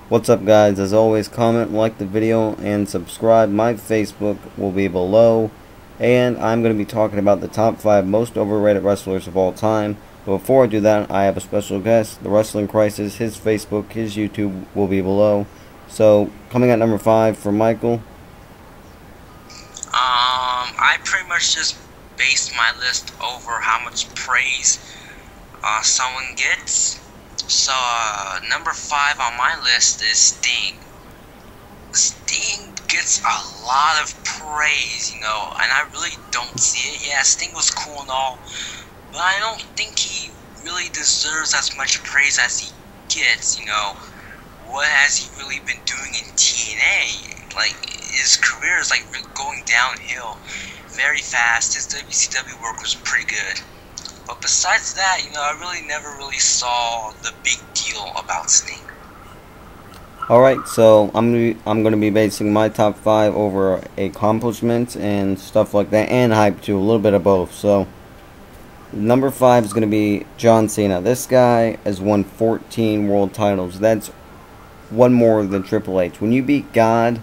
What's up, guys? As always, comment, like the video, and subscribe. My Facebook will be below, and I'm going to be talking about the top 5 most overrated wrestlers of all time. But before I do that, I have a special guest, The Wrestling Crisis. His Facebook, his YouTube will be below. So, coming at number 5 for Michael. I pretty much just based my list over how much praise someone gets. So, number 5 on my list is Sting. Sting gets a lot of praise, and I really don't see it. Yeah, Sting was cool and all, but I don't think he really deserves as much praise as he gets, What has he really been doing in TNA? His career is, going downhill very fast. His WCW work was pretty good. But besides that, I really never really saw the big deal about Sting. Alright, so I'm gonna be basing my top 5 over accomplishments and stuff like that, and hype too, a little bit of both. So number 5 is gonna be John Cena. This guy has won 14 world titles. That's one more than Triple H. When you beat God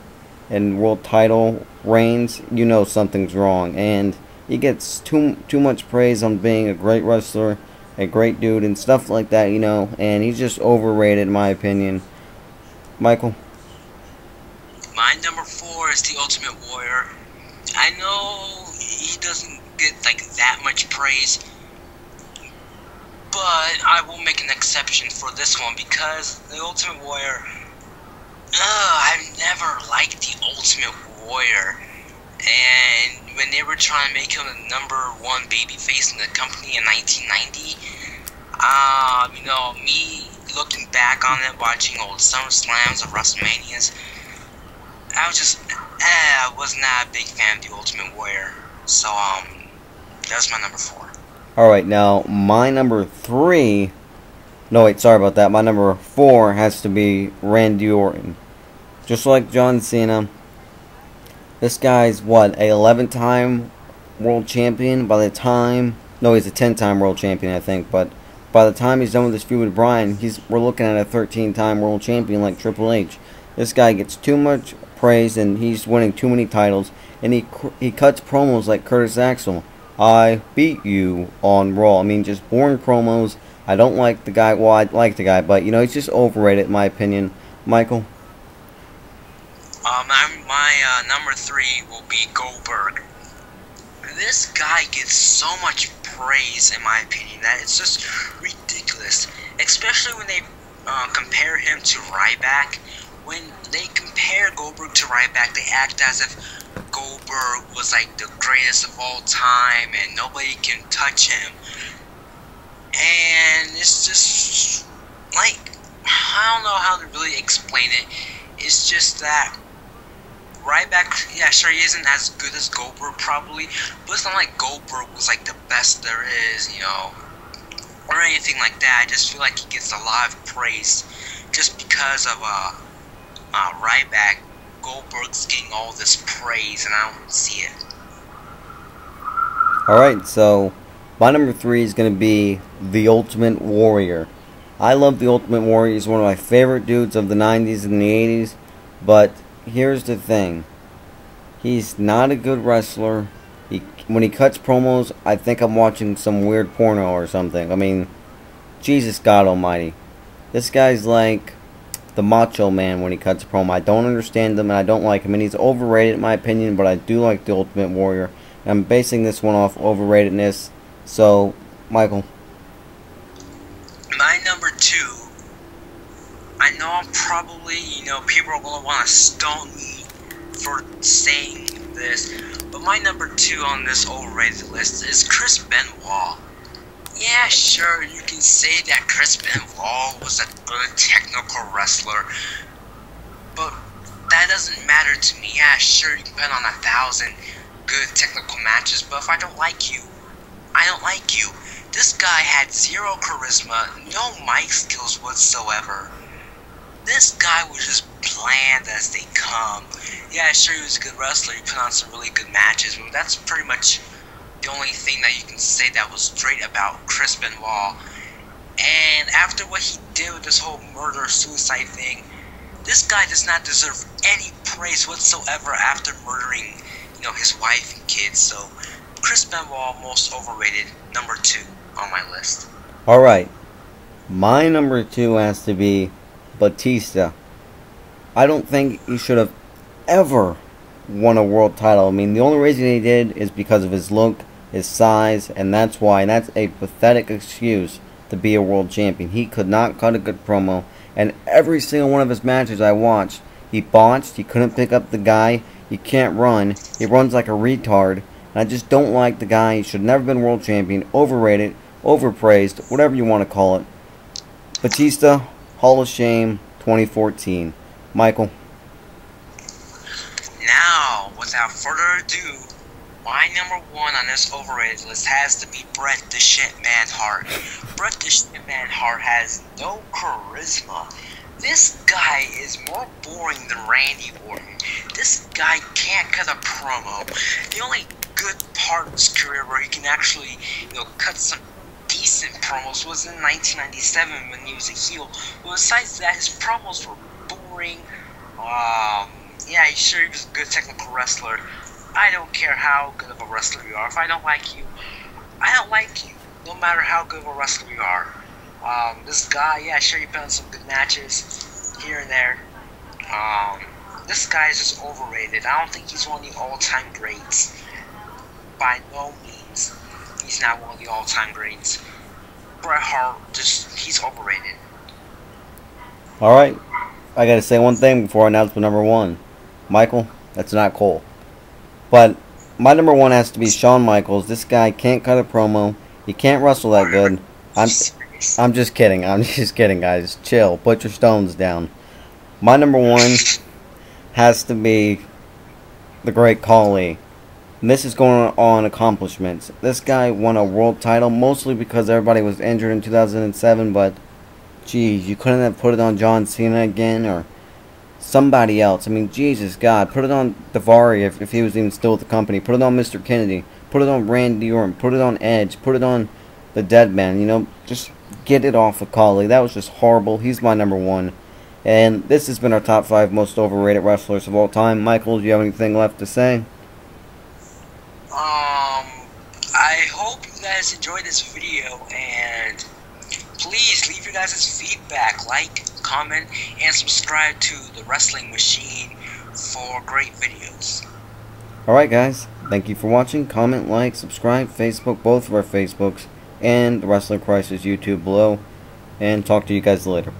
in world title reigns, you know something's wrong, and he gets too much praise on being a great wrestler, a great dude, and stuff like that, and he's just overrated in my opinion. Michael? My number 4 is the Ultimate Warrior. I know he doesn't get that much praise, but I will make an exception for this one because the Ultimate Warrior, I've never liked the Ultimate Warrior. And when they were trying to make him the number 1 babyface in the company in 1990, me looking back on it, watching old SummerSlams or WrestleManias, I was not a big fan of the Ultimate Warrior. So, that was my number 4. Alright, now, my number 3, no wait, sorry about that, my number 4 has to be Randy Orton. Just like John Cena, this guy's, what, a 11-time world champion by the time... No, he's a 10-time world champion, I think. But by the time he's done with this feud with Bryan, we're looking at a 13-time world champion like Triple H. This guy gets too much praise, and he's winning too many titles. And he cuts promos like Curtis Axel. I beat you on Raw. I mean, just boring promos. I don't like the guy. Well, I like the guy, but, he's just overrated in my opinion. Michael? My number 3 will be Goldberg. This guy gets so much praise, in my opinion, that it's just ridiculous. Especially when they compare him to Ryback. When they compare Goldberg to Ryback, they act as if Goldberg was the greatest of all time and nobody can touch him. And it's just I don't know how to really explain it. It's just that Ryback, yeah, sure, he isn't as good as Goldberg, probably, but it's not like Goldberg was, the best there is, or anything like that. I just feel like he gets a lot of praise just because of, Ryback. Goldberg's getting all this praise, and I don't see it. Alright, so, my number 3 is going to be The Ultimate Warrior. I love The Ultimate Warrior. He's one of my favorite dudes of the 90s and the 80s, but here's the thing. He's not a good wrestler. When he cuts promos, I think I'm watching some weird porno or something. I mean, Jesus God Almighty. This guy's like the Macho Man when he cuts a promo. I don't understand him and I don't like him. And he's overrated in my opinion, but I do like the Ultimate Warrior. And I'm basing this one off overratedness. So, Michael. My number 2. I know I'm probably, people are going to want to stone me for saying this, but my number 2 on this overrated list is Chris Benoit. Yeah, sure, you can say that Chris Benoit was a good technical wrestler, but that doesn't matter to me. Yeah, sure, you can bet on 1,000 good technical matches, but if I don't like you, I don't like you. This guy had zero charisma, no mic skills whatsoever. This guy was just bland as they come. Yeah, sure, he was a good wrestler. He put on some really good matches, but that's pretty much the only thing that you can say that was straight about Chris Benoit. And after what he did with this whole murder-suicide thing, This guy does not deserve any praise whatsoever after murdering, his wife and kids. So, Chris Benoit, most overrated, number 2 on my list. Alright, my number 2 has to be Batista. I don't think he should have ever won a world title. I mean, the only reason he did is because of his look, his size, and that's why. And that's a pathetic excuse to be a world champion. He could not cut a good promo, and every single one of his matches I watched, he botched. He couldn't pick up the guy. He can't run. He runs like a retard. And I just don't like the guy. He should have never been world champion. Overrated, overpraised, whatever you want to call it. Batista, Hall of Shame, 2014. Michael. Now, without further ado, my number 1 on this overrated list has to be Bret the Shitman Hart. Bret the Shitman Hart has no charisma. This guy is more boring than Randy Orton. This guy can't cut a promo. The only good part of his career where he can actually, cut some decent promos was in 1997 when he was a heel. But besides that, his promos were boring. Yeah, sure, he was a good technical wrestler. I don't care how good of a wrestler you are. If I don't like you, I don't like you. No matter how good of a wrestler you are. This guy, yeah, sure, he put on some good matches here and there. This guy is just overrated. I don't think he's one of the all-time greats. By no means, he's not one of the all-time greats. Bret Hart, he's overrated. Alright, I gotta say one thing before I announce my number 1. Michael, that's not Cole. But my number 1 has to be Shawn Michaels. This guy can't cut a promo. He can't wrestle that good. I'm just kidding. I'm just kidding, guys. Chill. Put your stones down. My number 1 has to be the Great Khali. And this is going on accomplishments. This guy won a world title mostly because everybody was injured in 2007. But, geez, you couldn't have put it on John Cena again or somebody else. I mean, Jesus God. Put it on Daivari if he was even still with the company. Put it on Mr. Kennedy. Put it on Randy Orton. Put it on Edge. Put it on the Dead Man. Just get it off of Khali. That was just horrible. He's my number 1. And this has been our top 5 most overrated wrestlers of all time. Michael, do you have anything left to say? I hope you guys enjoyed this video, and please leave your guys' feedback, like, comment, and subscribe to The Wrestling Machine for great videos. Alright guys, thank you for watching. Comment, like, subscribe, Facebook, both of our Facebooks, and the Wrestling Crisis YouTube below. And talk to you guys later.